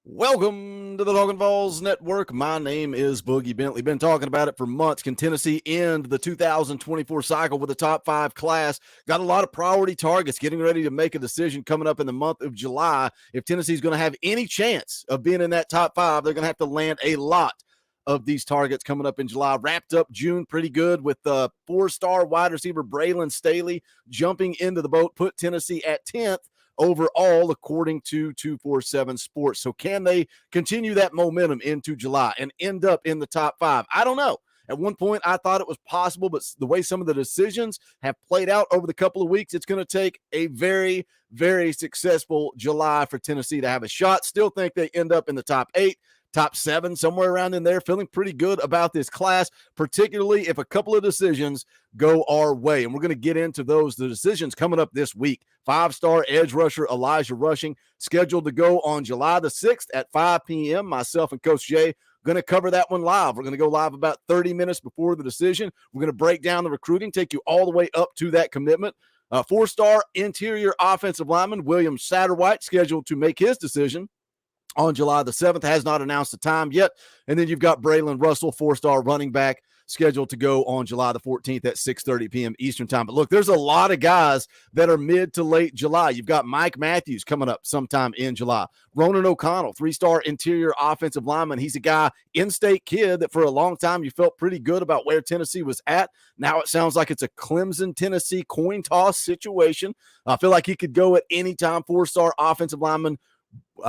Welcome to the Talkin Vols Network. My name is Boogie Bentley. Been talking about it for months. Can Tennessee end the 2024 cycle with a top 5 class? Got a lot of priority targets. Getting ready to make a decision coming up in the month of July. If Tennessee's going to have any chance of being in that top 5, they're going to have to land a lot of these targets coming up in July. Wrapped up June pretty good with 4-star wide receiver Braylon Staley jumping into the boat, put Tennessee at 10th overall, according to 247 Sports. So can they continue that momentum into July and end up in the top 5? I don't know. At one point, I thought it was possible, but the way some of the decisions have played out over the couple of weeks, it's going to take a very, very successful July for Tennessee to have a shot. Still think they end up in the top 8. Top 7, somewhere around in there. Feeling pretty good about this class, particularly if a couple of decisions go our way. And we're going to get into the decisions coming up this week. 5-star edge rusher Elijah Rushing, scheduled to go on July the 6th at 5 p.m. Myself and Coach Jay going to cover that one live. We're going to go live about 30 minutes before the decision. We're going to break down the recruiting, take you all the way up to that commitment. 4-star interior offensive lineman William Satterwhite, scheduled to make his decision on July the 7th, has not announced the time yet. And then you've got Braylon Russell, 4-star running back, scheduled to go on July the 14th at 6:30 p.m. Eastern time. But look, there's a lot of guys that are mid to late July. You've got Mike Matthews coming up sometime in July. Ronan O'Connell, 3-star interior offensive lineman. He's a guy, in-state kid, that for a long time you felt pretty good about where Tennessee was at. Now it sounds like it's a Clemson-Tennessee coin toss situation. I feel like he could go at any time. 4-star offensive lineman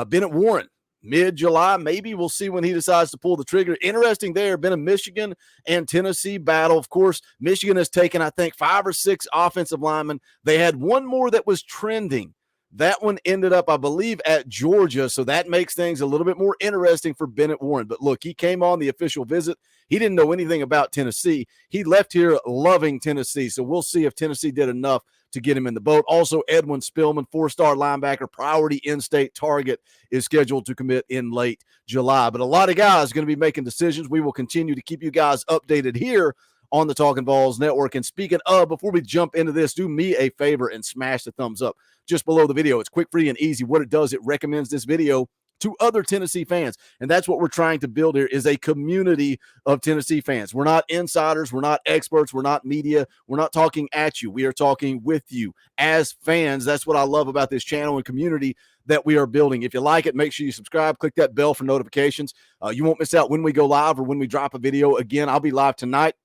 Bennett Warren, mid-July. Maybe we'll see when he decides to pull the trigger. Interesting there, been a Michigan and Tennessee battle. Of course, Michigan has taken, I think, 5 or 6 offensive linemen. They had one more that was trending. That one ended up, I believe, at Georgia, so that makes things a little bit more interesting for Bennett Warren. But look, he came on the official visit. He didn't know anything about Tennessee. He left here loving Tennessee, so we'll see if Tennessee did enough to get him in the boat. Also, Edwin Spillman, 4-star linebacker, priority in-state target, is scheduled to commit in late July. But a lot of guys are going to be making decisions. We will continue to keep you guys updated here on the Talkin Vols Network. And speaking of, before we jump into this, do me a favor and smash the thumbs up just below the video. It's quick, free, and easy. What it does, it recommends this video to other Tennessee fans. And that's what we're trying to build here, is a community of Tennessee fans. We're not insiders. We're not experts. We're not media. We're not talking at you. We are talking with you as fans. That's what I love about this channel and community that we are building. If you like it, make sure you subscribe. Click that bell for notifications. You won't miss out when we go live or when we drop a video. Again, I'll be live tonight,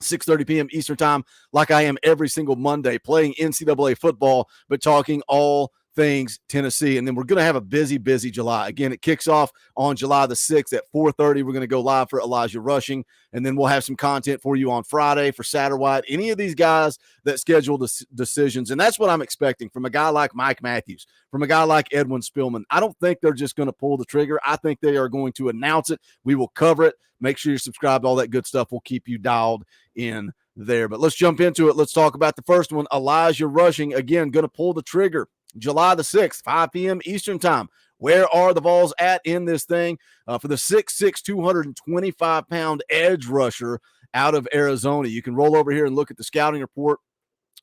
6:30 p.m. Eastern time, like I am every single Monday, playing NCAA football, but talking all things Tennessee. And then we're going to have a busy July. Again, it kicks off on July the 6th at 4:30. We're going to go live for Elijah Rushing, and then we'll have some content for you on Friday for Satterwhite, any of these guys that schedule decisions. And that's what I'm expecting from a guy like Mike Matthews, from a guy like Edwin Spillman. I don't think they're just going to pull the trigger. I think they are going to announce it. We will cover it. Make sure you're subscribed, all that good stuff. We'll keep you dialed in there. But let's jump into it. Let's talk about the first one. Elijah Rushing, again, going to pull the trigger July the 6th, 5 p.m. Eastern time. Where are the Vols at in this thing? For the 6'6", 225-pound edge rusher out of Arizona. You can roll over here and look at the scouting report.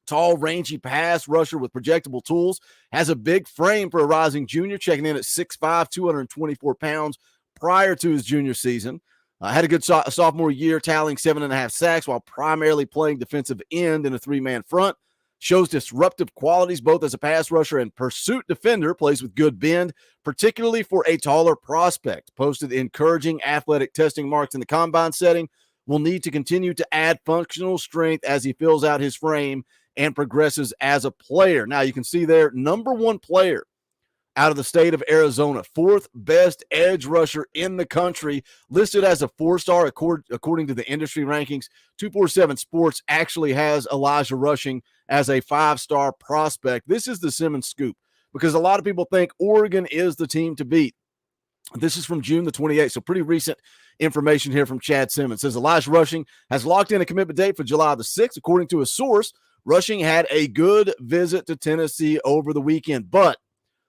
Tall, rangy pass rusher with projectable tools. Has a big frame for a rising junior, checking in at 6'5", 224 pounds prior to his junior season. Had a good sophomore year, tallying 7.5 sacks while primarily playing defensive end in a 3-man front. Shows disruptive qualities both as a pass rusher and pursuit defender. Plays with good bend, particularly for a taller prospect. Posted encouraging athletic testing marks in the combine setting. Will need to continue to add functional strength as he fills out his frame and progresses as a player. Now you can see there, number 1 player out of the state of Arizona, 4th best edge rusher in the country, listed as a 4-star according to the industry rankings. 247 Sports actually has Elijah Rushing as a 5-star prospect. This is the Simmons scoop, because a lot of people think Oregon is the team to beat. This is from June the 28th, so pretty recent information here from Chad Simmons. It says Elijah Rushing has locked in a commitment date for July the 6th. According to a source, Rushing had a good visit to Tennessee over the weekend, but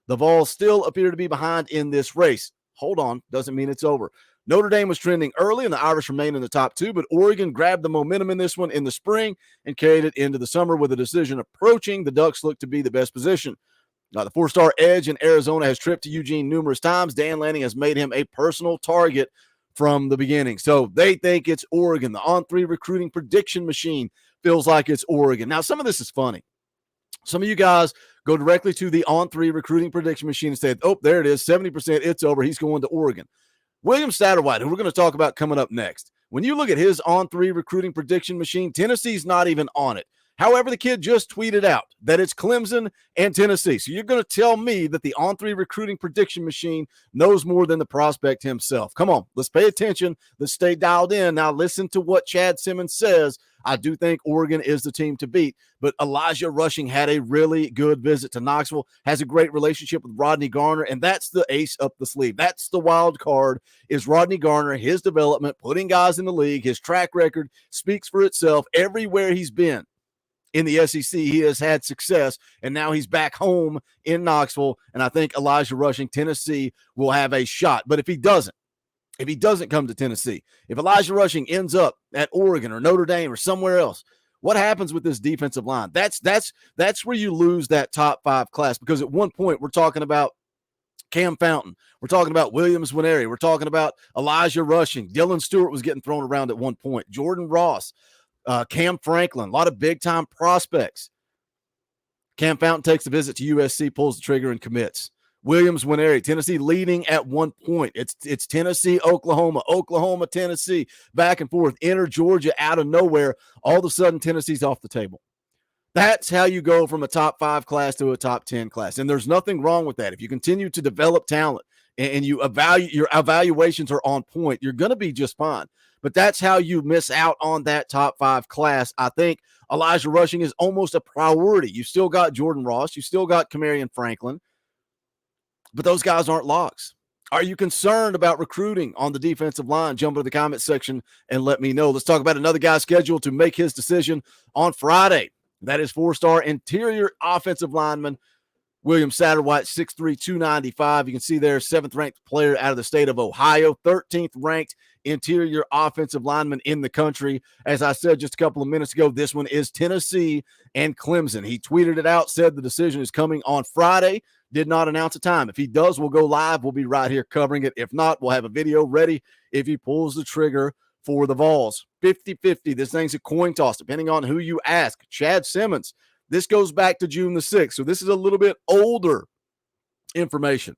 the Vols still appear to be behind in this race. Hold on, doesn't mean it's over. Notre Dame was trending early, and the Irish remain in the top two, but Oregon grabbed the momentum in this one in the spring and carried it into the summer. With a decision approaching, the Ducks look to be the best position. The four-star edge in Arizona has tripped to Eugene numerous times. Dan Lanning has made him a personal target from the beginning. So they think it's Oregon. The on-3 recruiting prediction machine feels like it's Oregon. Now, some of this is funny. Some of you guys go directly to the on-3 recruiting prediction machine and say, oh, there it is, 70%, it's over. He's going to Oregon. William Satterwhite, who we're going to talk about coming up next, when you look at his on-3 recruiting prediction machine, Tennessee's not even on it. However, the kid just tweeted out that it's Clemson and Tennessee. So you're going to tell me that the on-3 recruiting prediction machine knows more than the prospect himself. Come on, let's pay attention. Let's stay dialed in. Now listen to what Chad Simmons says. I do think Oregon is the team to beat, but Elijah Rushing had a really good visit to Knoxville, has a great relationship with Rodney Garner, and that's the ace up the sleeve. That's the wild card is Rodney Garner, his development, putting guys in the league. His track record speaks for itself. Everywhere he's been in the SEC, he has had success, and now he's back home in Knoxville, and I think Elijah Rushing, Tennessee, will have a shot. But if he doesn't come to Tennessee, if Elijah Rushing ends up at Oregon or Notre Dame or somewhere else, what happens with this defensive line? That's where you lose that top 5 class, because at one point we're talking about Cam Fountain. We're talking about Williams Winery. We're talking about Elijah Rushing. Dylan Stewart was getting thrown around at one point. Jordan Ross. Cam Franklin, a lot of big-time prospects. Cam Fountain takes a visit to USC, pulls the trigger, and commits. Williams Winery, Tennessee leading at one point. It's Tennessee, Oklahoma, Tennessee, back and forth. Enter Georgia out of nowhere. All of a sudden, Tennessee's off the table. That's how you go from a top 5 class to a top 10 class, and there's nothing wrong with that. If you continue to develop talent and your evaluations are on point, you're going to be just fine. But that's how you miss out on that top 5 class. I think Elijah Rushing is almost a priority. You still got Jordan Ross. You still got Kamarion Franklin. But those guys aren't locks. Are you concerned about recruiting on the defensive line? Jump into the comment section and let me know. Let's talk about another guy scheduled to make his decision on Friday. That is 4-star interior offensive lineman William Satterwhite, 6'3", 295. You can see there, 7th-ranked player out of the state of Ohio, 13th ranked interior offensive lineman in the country. As I said just a couple of minutes ago, this one is Tennessee and Clemson. He tweeted it out, said the decision is coming on Friday, did not announce a time. If he does, we'll go live. We'll be right here covering it. If not, we'll have a video ready if he pulls the trigger for the Vols. 50-50. This thing's a coin toss, depending on who you ask. Chad Simmons. This goes back to June the 6th, so this is a little bit older information.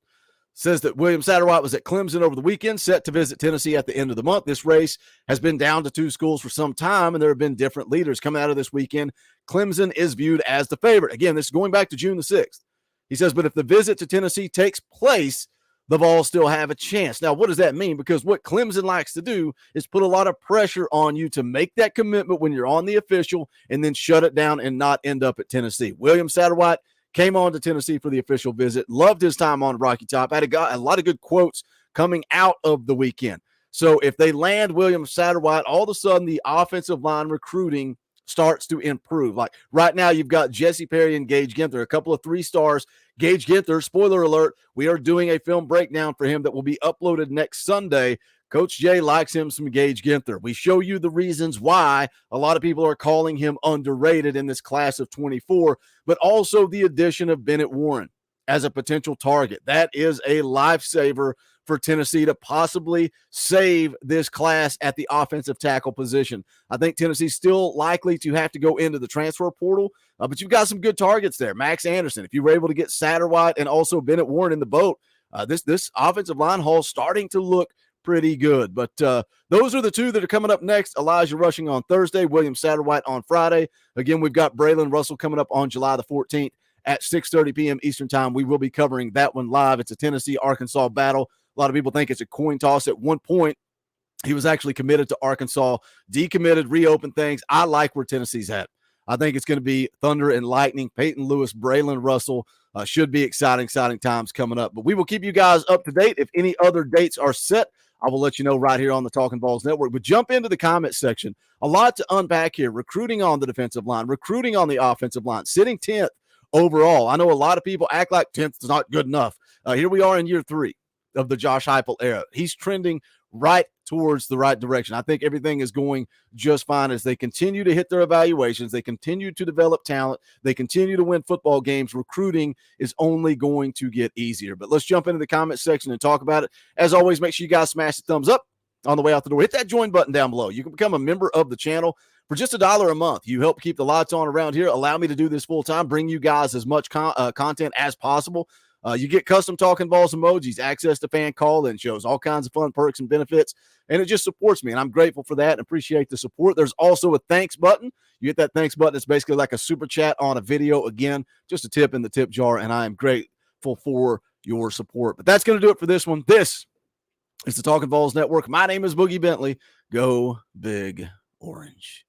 Says that William Satterwhite was at Clemson over the weekend, set to visit Tennessee at the end of the month. This race has been down to 2 schools for some time, and there have been different leaders coming out of this weekend. Clemson is viewed as the favorite. Again, this is going back to June the 6th. He says, but if the visit to Tennessee takes place, the Vols still have a chance. Now, what does that mean? Because what Clemson likes to do is put a lot of pressure on you to make that commitment when you're on the official and then shut it down and not end up at Tennessee. William Satterwhite came on to Tennessee for the official visit, loved his time on Rocky Top, had a lot of good quotes coming out of the weekend. So if they land William Satterwhite, all of a sudden the offensive line recruiting starts to improve. Like right now, you've got Jesse Perry and Gage Ginther, a couple of 3-stars. Gage Ginther, spoiler alert, we are doing a film breakdown for him that will be uploaded next Sunday. Coach Jay likes him some Gage Ginther. We show you the reasons why a lot of people are calling him underrated in this class of 24, but also the addition of Bennett Warren as a potential target. That is a lifesaver for Tennessee to possibly save this class at the offensive tackle position. I think Tennessee's still likely to have to go into the transfer portal, but you've got some good targets there. Max Anderson, if you were able to get Satterwhite and also Bennett Warren in the boat, this offensive line haul starting to look pretty good. But those are the 2 that are coming up next. Elijah Rushing on Thursday, William Satterwhite on Friday. Again, we've got Braylon Russell coming up on July the 14th at 6:30 p.m. Eastern time. We will be covering that one live. It's a Tennessee-Arkansas battle. A lot of people think it's a coin toss. At one point, he was actually committed to Arkansas, decommitted, reopened things. I like where Tennessee's at. I think it's going to be Thunder and Lightning, Peyton Lewis, Braylon Russell. Should be exciting times coming up. But we will keep you guys up to date. If any other dates are set, I will let you know right here on the Talkin' Vols Network. But jump into the comment section. A lot to unpack here. Recruiting on the defensive line, recruiting on the offensive line, sitting 10th overall. I know a lot of people act like 10th is not good enough. Here we are in year 3 of the Josh Heupel era. He's trending right towards the right direction. I think everything is going just fine as they continue to hit their evaluations. They continue to develop talent. They continue to win football games. Recruiting is only going to get easier. But let's jump into the comment section and talk about it. As always, make sure you guys smash the thumbs up on the way out the door. Hit that join button down below. You can become a member of the channel for just $1 a month. You help keep the lights on around here. Allow me to do this full time, bring you guys as much content as possible. You get custom Talkin' Vols emojis, access to fan call-in shows, all kinds of fun perks and benefits, and it just supports me, and I'm grateful for that and appreciate the support. There's also a thanks button. You hit that thanks button. It's basically like a super chat on a video. Again, just a tip in the tip jar, and I am grateful for your support. But that's going to do it for this one. This is the Talkin' Vols Network. My name is Boogie Bentley. Go Big Orange.